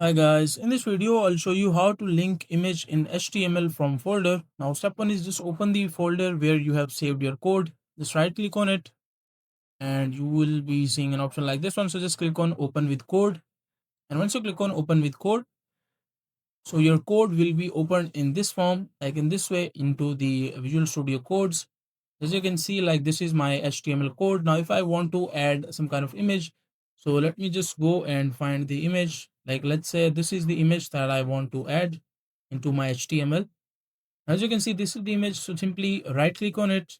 Hi guys, in this video I'll show you how to link image in HTML from folder. Now step 1 is just open the folder where you have saved your code. Just right click on it and you will be seeing an option like this one. So just click on open with code, and once you click on open with code, so your code will be opened in this form, like in this way, into the Visual Studio codes. As you can see, like this is my HTML code. Now if I want to add some kind of image, so let me just go and find the image. Like let's say this is the image that I want to add into my HTML. As you can see, this is the image. So simply right click on it,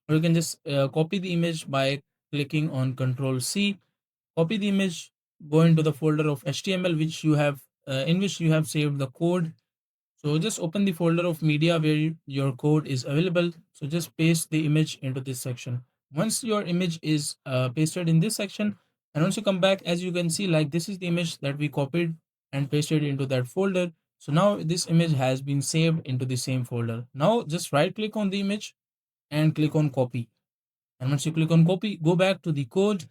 or you can just copy the image by clicking on Control C. Copy the image, go into the folder of HTML which you have in which you have saved the code. So just open the folder of media where your code is available. So just paste the image into this section. Once your image is pasted in this section, and once you come back, as you can see, like this is the image that we copied and pasted into that folder. So now this image has been saved into the same folder. Now just right click on the image and click on copy. And once you click on copy, go back to the code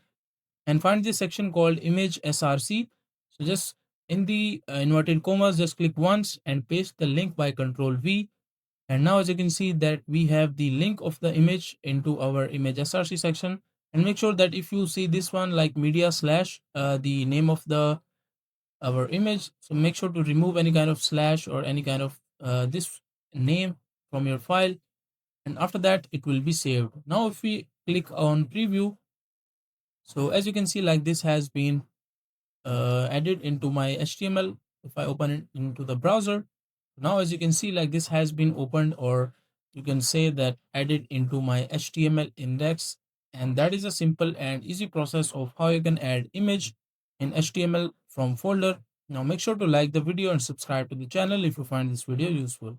and find this section called image src. So just in the inverted commas, just click once and paste the link by Control V. And now as you can see that we have the link of the image into our image src section. And make sure that if you see this one like media slash the name of the our image, so make sure to remove any kind of slash or any kind of this name from your file, and after that it will be saved. Now if we click on preview, so as you can see, like this has been added into my HTML. If I open it into the browser, now as you can see, like this has been opened, or you can say that added into my HTML index. And that is a simple and easy process of how you can add image in HTML from folder. Now make sure to like the video and subscribe to the channel if you find this video useful.